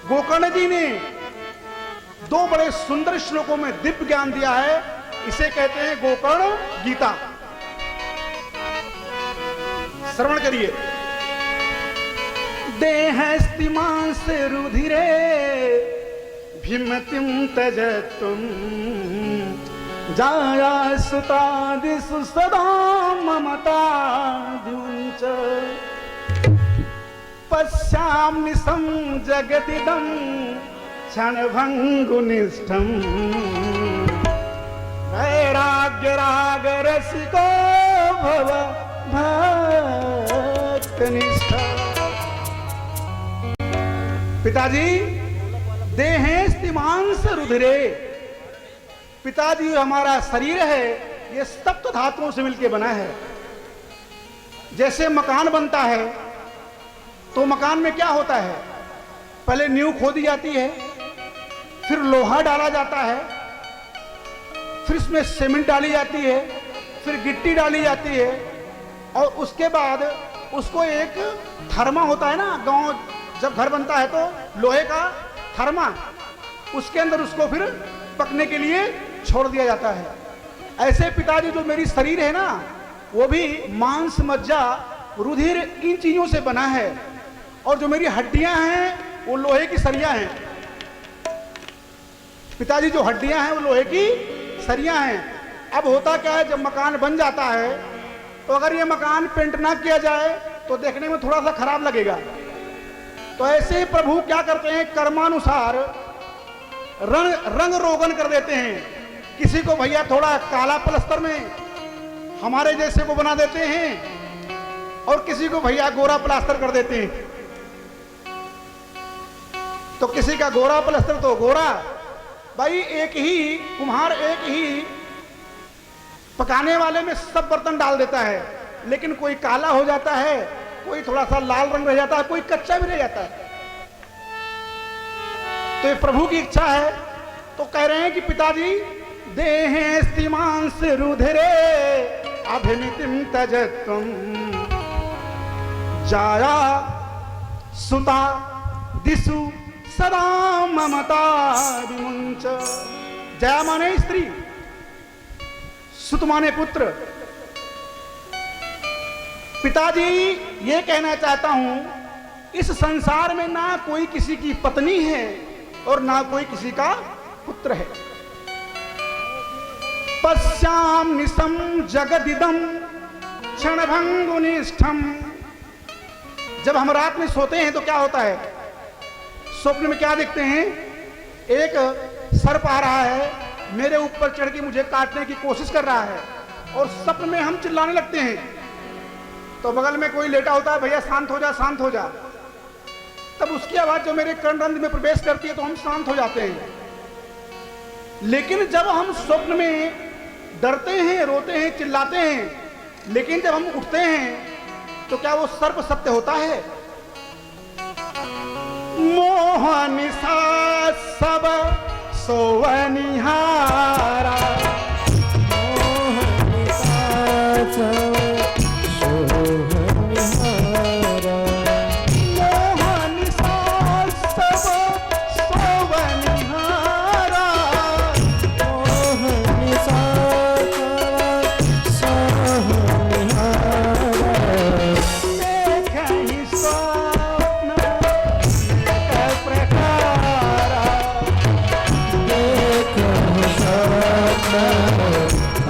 गोकर्ण जी ने दो बड़े सुंदर श्लोकों में दिव्य ज्ञान दिया है। इसे कहते हैं गोकर्ण गीता। श्रवण करिए। देहस्तिमांस रुधिरे भीमतिम तजतुम जाया सुतादिषु सदा ममता द्युंच पश्याम्यसं जगदिदं क्षणभंगुनिष्ठं वैराग्य राग रसिको भव भक्तनिष्ठ। पिताजी देहेस्तिमांस रुधिरे, पिताजी हमारा शरीर है ये सप्त धातुओं से मिलकर बना है। जैसे मकान बनता है तो मकान में क्या होता है, पहले नींव खोदी जाती है, फिर लोहा डाला जाता है, फिर इसमें सीमेंट डाली जाती है, फिर गिट्टी डाली जाती है, और उसके बाद उसको एक थर्मा होता है ना, गांव जब घर बनता है तो लोहे का थर्मा, उसके अंदर उसको फिर पकने के लिए छोड़ दिया जाता है। ऐसे पिताजी जो मेरी शरीर है ना, वो भी मांस मज्जा रुधिर इन चीजों से बना है, और जो मेरी हड्डियां हैं वो लोहे की सरियां हैं। पिताजी जो हड्डियां हैं वो लोहे की सरियां हैं। अब होता क्या है, जब मकान बन जाता है तो अगर ये मकान पेंट ना किया जाए तो देखने में थोड़ा सा खराब लगेगा। तो ऐसे ही प्रभु क्या करते हैं, कर्मानुसार रंग रोगन कर देते हैं। किसी को भैया थोड़ा काला पलस्तर में हमारे जैसे को बना देते हैं, और किसी को भैया गोरा प्लास्टर कर देते हैं। तो किसी का गोरा प्लास्टर तो गोरा, भाई एक ही कुम्हार एक ही पकाने वाले में सब बर्तन डाल देता है, लेकिन कोई काला हो जाता है, कोई थोड़ा सा लाल रंग रह जाता है, कोई कच्चा भी रह जाता है। तो ये प्रभु की इच्छा है। तो कह रहे हैं कि पिताजी देहेस्तिमांस रुधिरे अभिनितिम तजत्वम जाया सुता दिशु सदा ममता विमुंच। जया माने स्त्री, सुत माने पुत्र। पिताजी ये कहना चाहता हूं, इस संसार में ना कोई किसी की पत्नी है और ना कोई किसी का पुत्र है। पश्याम्यसं जगदिदं क्षणभंगुनिष्ठं। जब हम रात में सोते हैं तो क्या होता है, स्वप्न में क्या देखते हैं, एक सर्प आ रहा है, मेरे ऊपर चढ़ के मुझे काटने की कोशिश कर रहा है, और स्वप्न में हम चिल्लाने लगते हैं। तो बगल में कोई लेटा होता है, भैया शांत हो जा शांत हो जा। तब उसकी आवाज जो मेरे कर्णरंध्र में प्रवेश करती है तो हम शांत हो जाते हैं। लेकिन जब हम स्वप्न में डरते हैं, रोते हैं, चिल्लाते हैं, लेकिन जब हम उठते हैं तो क्या वो सर्प सत्य होता है? मोह निशा सब सोवनिहारा, मोह निशा सब सोवनिहारा, मोह निशा सब सोवनिहारा, मोह निशा सब सोवनिहारा। देखहि स्वप्न अनेक प्रकारा, देखहि स्वप्न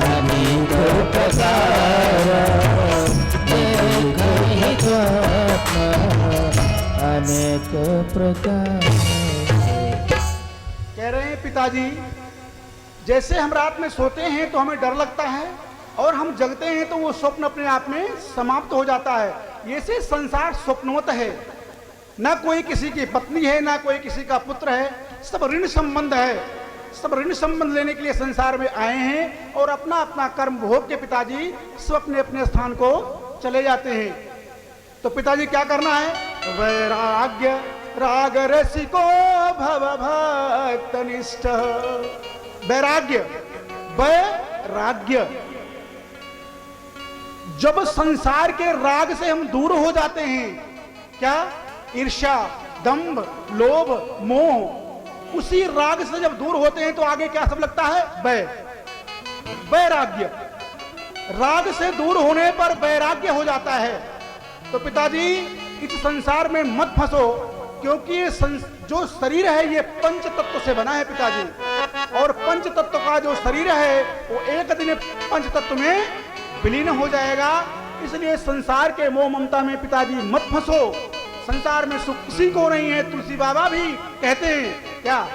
अनेक प्रकारा, देखहि स्वप्न अनेक प्रकार। कह रहे हैं पिताजी, जैसे हम रात में सोते हैं तो हमें डर लगता है, और हम जगते हैं तो वो स्वप्न अपने आप में समाप्त हो जाता है। ये से संसार स्वप्नवत है, ना कोई किसी की पत्नी है, ना कोई किसी का पुत्र है, सब ऋण संबंध है। सब ऋण संबंध लेने के लिए संसार में आए हैं, और अपना अपना कर्म भोग के पिताजी सब अपने अपने स्थान को चले जाते हैं। तो पिताजी क्या करना है, वैराग्य राग रसिको भव भक्तनिष्ठ। वैराग्य, वैराग्य, जब संसार के राग से हम दूर हो जाते हैं, क्या ईर्ष्या दंभ, लोभ, मोह उसी राग से जब दूर होते हैं तो आगे क्या सब लगता है? वै, वैराग्य। राग से दूर होने पर वैराग्य हो जाता है। तो पिताजी इस संसार में मत फंसो, क्योंकि ये जो शरीर है ये पंच तत्व से बना है पिताजी, और पंच तत्व का जो शरीर है वो एक दिन पंच तत्व में विलीन हो जाएगा। इसलिए संसार के मोह ममता में पिताजी मत फंसो। संसार में सुख किसी को नहीं है। तुलसी बाबा भी कहते हैं क्या?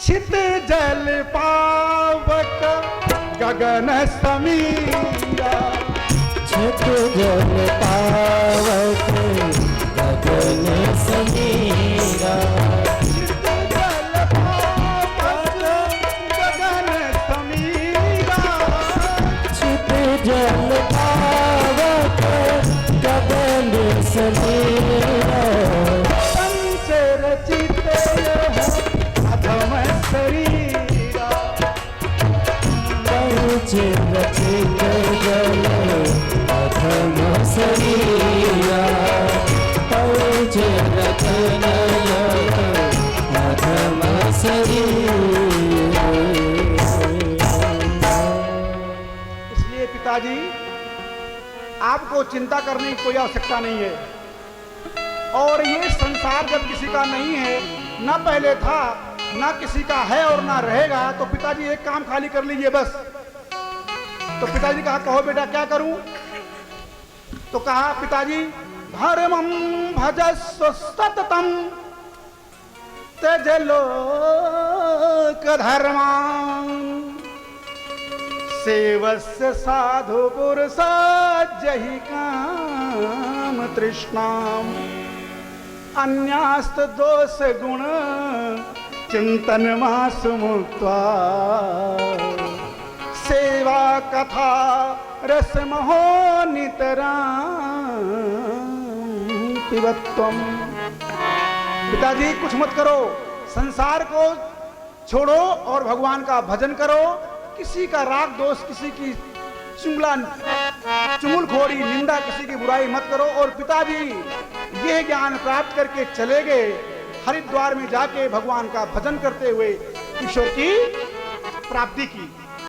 छित जल पावक गगन समीरा, छित जल पावक गगन समीरा, छित जल पावक गगन समीरा, छित जल पावक गगन समीरा, पंच रचित अधम शरीरा, पंच रचित जल अधम शरीरा, पंच रचन अधम शरीरा। इसलिए पिताजी आपको चिंता करने की कोई आवश्यकता नहीं है। और ये संसार जब किसी का नहीं है, ना पहले था, ना किसी का है और ना रहेगा, तो पिताजी एक काम खाली कर लीजिए बस। तो पिताजी कहा कहो बेटा क्या करूं? तो कहा पिताजी धर्मम भजस्व सततम त्यज लोक धर्मान् सेवस्य साधु पुरुष जहि काम तृष्णाम अन्यास्त दोष गुण चिंतन मास मुक्त्वा सेवा कथा रस महो नितरां पिबत्वम। पिताजी कुछ मत करो, संसार को छोड़ो और भगवान का भजन करो। किसी का राग दोष, किसी की चुगलखोरी निंदा, किसी की बुराई मत करो। और पिताजी यह ज्ञान प्राप्त करके चले गए, हरिद्वार में जाके भगवान का भजन करते हुए ईश्वर की प्राप्ति की।